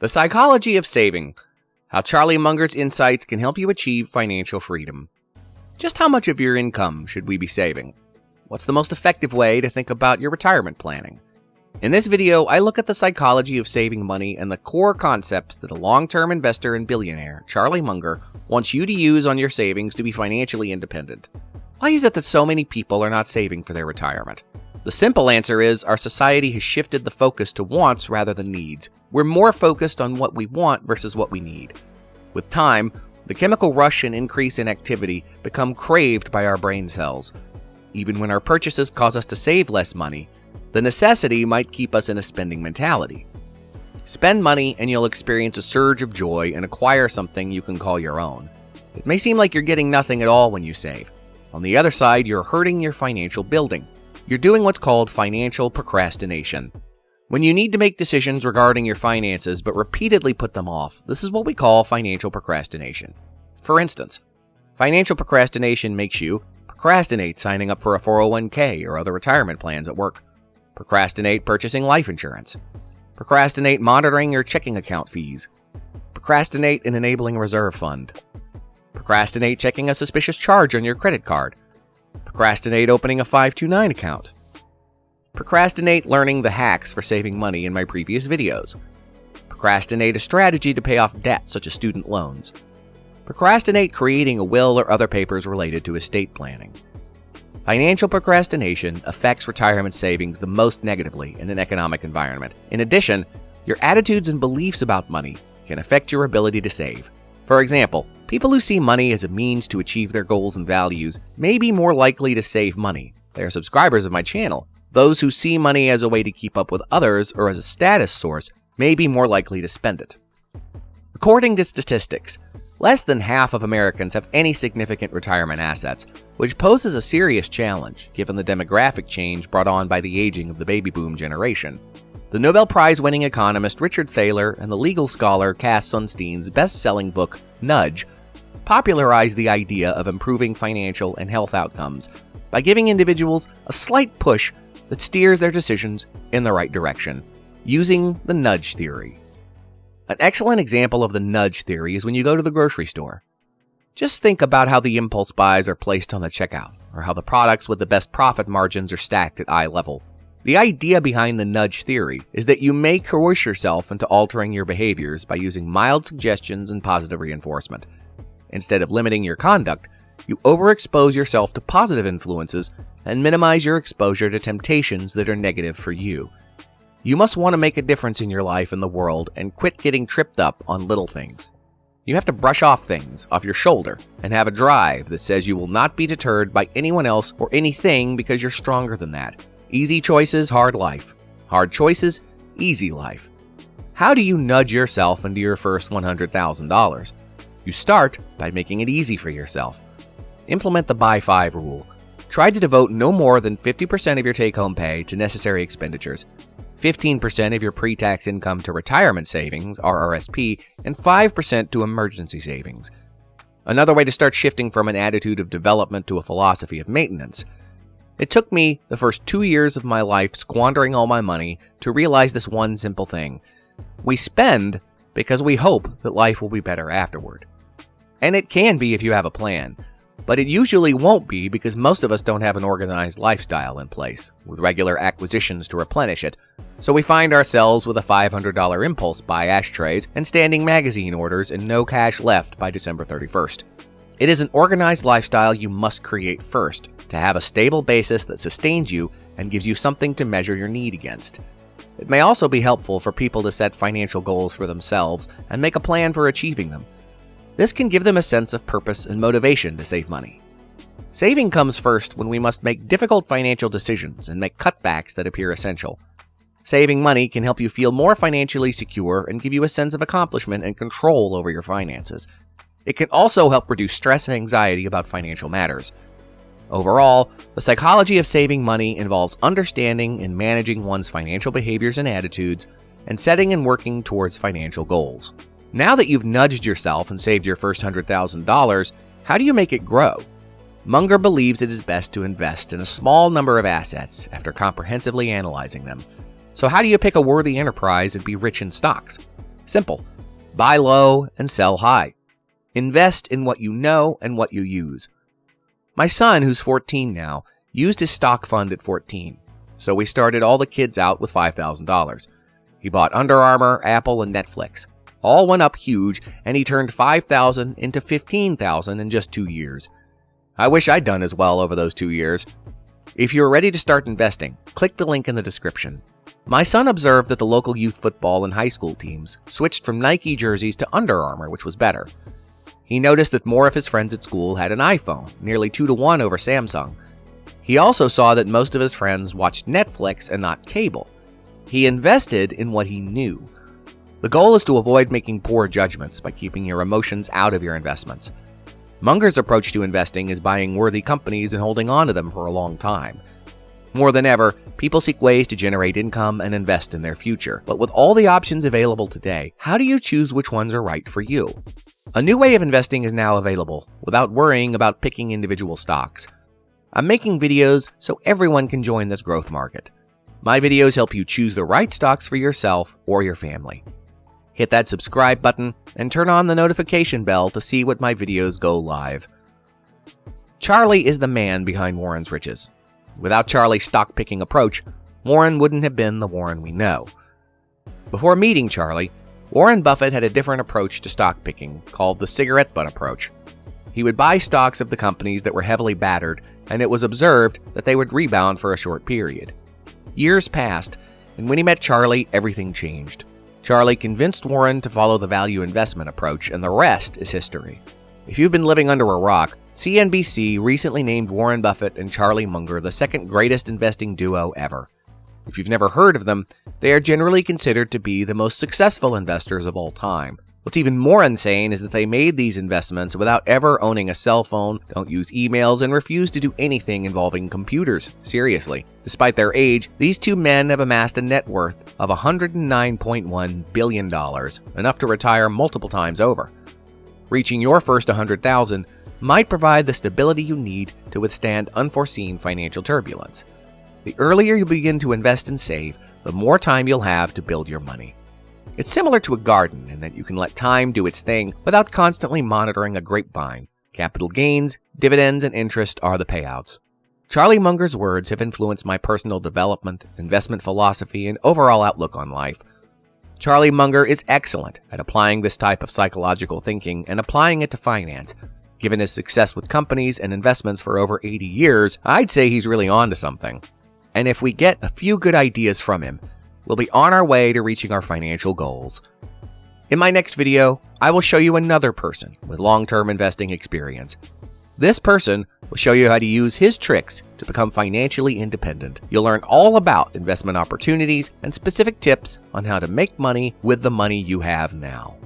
The Psychology of Saving. How Charlie Munger's insights can help you achieve financial freedom. Just how much of your income should we be saving? What's the most effective way to think about your retirement planning? In this video, I look at the psychology of saving money and the core concepts that a long-term investor and billionaire, Charlie Munger, wants you to use on your savings to be financially independent. Why is it that so many people are not saving for their retirement? The simple answer is our society has shifted the focus to wants rather than needs. We're more focused on what we want versus what we need. With time, the chemical rush and increase in activity become craved by our brain cells. Even when our purchases cause us to save less money, the necessity might keep us in a spending mentality. Spend money and you'll experience a surge of joy and acquire something you can call your own. It may seem like you're getting nothing at all when you save. On the other side, you're hurting your financial building. You're doing what's called financial procrastination. When you need to make decisions regarding your finances but repeatedly put them off, this is what we call financial procrastination. For instance, financial procrastination makes you procrastinate signing up for a 401k or other retirement plans at work, procrastinate purchasing life insurance, procrastinate monitoring your checking account fees, procrastinate in enabling a reserve fund, procrastinate checking a suspicious charge on your credit card, procrastinate opening a 529 account, procrastinate learning the hacks for saving money in my previous videos, procrastinate a strategy to pay off debt such as student loans, procrastinate creating a will or other papers related to estate planning. Financial procrastination affects retirement savings the most negatively in an economic environment. In addition, your attitudes and beliefs about money can affect your ability to save. For example, people who see money as a means to achieve their goals and values may be more likely to save money. They are subscribers of my channel. Those who see money as a way to keep up with others or as a status source may be more likely to spend it. According to statistics, less than half of Americans have any significant retirement assets, which poses a serious challenge given the demographic change brought on by the aging of the baby boom generation. The Nobel Prize-winning economist Richard Thaler and the legal scholar Cass Sunstein's best-selling book, Nudge, popularized the idea of improving financial and health outcomes by giving individuals a slight push that steers their decisions in the right direction, using the nudge theory. An excellent example of the nudge theory is when you go to the grocery store. Just think about how the impulse buys are placed on the checkout, or how the products with the best profit margins are stacked at eye level. The idea behind the nudge theory is that you may coerce yourself into altering your behaviors by using mild suggestions and positive reinforcement. Instead of limiting your conduct, you overexpose yourself to positive influences and minimize your exposure to temptations that are negative for you. You must want to make a difference in your life and the world and quit getting tripped up on little things. You have to brush off things off your shoulder and have a drive that says you will not be deterred by anyone else or anything because you're stronger than that. Easy choices, hard life. Hard choices, easy life. How do you nudge yourself into your first $100,000? You start by making it easy for yourself. Implement the Buy 5 rule. Try to devote no more than 50% of your take-home pay to necessary expenditures, 15% of your pre-tax income to retirement savings, RRSP, and 5% to emergency savings. Another way to start shifting from an attitude of development to a philosophy of maintenance. It took me the first 2 years of my life squandering all my money to realize this one simple thing. We spend because we hope that life will be better afterward. And it can be if you have a plan. But it usually won't be because most of us don't have an organized lifestyle in place, with regular acquisitions to replenish it. So we find ourselves with a $500 impulse buy ashtrays and standing magazine orders and no cash left by December 31st. It is an organized lifestyle you must create first, to have a stable basis that sustains you and gives you something to measure your need against. It may also be helpful for people to set financial goals for themselves and make a plan for achieving them. This can give them a sense of purpose and motivation to save money. Saving comes first when we must make difficult financial decisions and make cutbacks that appear essential. Saving money can help you feel more financially secure and give you a sense of accomplishment and control over your finances. It can also help reduce stress and anxiety about financial matters. Overall, the psychology of saving money involves understanding and managing one's financial behaviors and attitudes, and setting and working towards financial goals. Now that you've nudged yourself and saved your first $100,000, how do you make it grow? Munger believes it is best to invest in a small number of assets after comprehensively analyzing them. So how do you pick a worthy enterprise and be rich in stocks? Simple. Buy low and sell high. Invest in what you know and what you use. My son, who's 14 now, used his stock fund at 14, so we started all the kids out with $5,000. He bought Under Armour, Apple, and Netflix. All went up huge, and he turned $5,000 into $15,000 in just 2 years. I wish I'd done as well over those 2 years. If you're ready to start investing, click the link in the description. My son observed that the local youth football and high school teams switched from Nike jerseys to Under Armour, which was better. He noticed that more of his friends at school had an iPhone, nearly 2-to-1 over Samsung. He also saw that most of his friends watched Netflix and not cable. He invested in what he knew. The goal is to avoid making poor judgments by keeping your emotions out of your investments. Munger's approach to investing is buying worthy companies and holding on to them for a long time. More than ever, people seek ways to generate income and invest in their future. But with all the options available today, how do you choose which ones are right for you? A new way of investing is now available without worrying about picking individual stocks. I'm making videos so everyone can join this growth market. My videos help you choose the right stocks for yourself or your family. Hit that subscribe button and turn on the notification bell to see when my videos go live. Charlie is the man behind Warren's riches. Without Charlie's stock-picking approach, Warren wouldn't have been the Warren we know. Before meeting Charlie, Warren Buffett had a different approach to stock picking called the cigarette butt approach. He would buy stocks of the companies that were heavily battered, and it was observed that they would rebound for a short period. Years passed, and when he met Charlie, everything changed. Charlie convinced Warren to follow the value investment approach, and the rest is history. If you've been living under a rock, CNBC recently named Warren Buffett and Charlie Munger the second greatest investing duo ever. If you've never heard of them, they are generally considered to be the most successful investors of all time. What's even more insane is that they made these investments without ever owning a cell phone, don't use emails, and refuse to do anything involving computers. Seriously. Despite their age, these two men have amassed a net worth of $109.1 billion, enough to retire multiple times over. Reaching your first $100,000 might provide the stability you need to withstand unforeseen financial turbulence. The earlier you begin to invest and save, the more time you'll have to build your money. It's similar to a garden in that you can let time do its thing without constantly monitoring a grapevine. Capital gains, dividends, and interest are the payouts. Charlie Munger's words have influenced my personal development, investment philosophy, and overall outlook on life. Charlie Munger is excellent at applying this type of psychological thinking and applying it to finance. Given his success with companies and investments for over 80 years, I'd say he's really on to something. And if we get a few good ideas from him, we'll be on our way to reaching our financial goals. In my next video, I will show you another person with long-term investing experience. This person will show you how to use his tricks to become financially independent. You'll learn all about investment opportunities and specific tips on how to make money with the money you have now.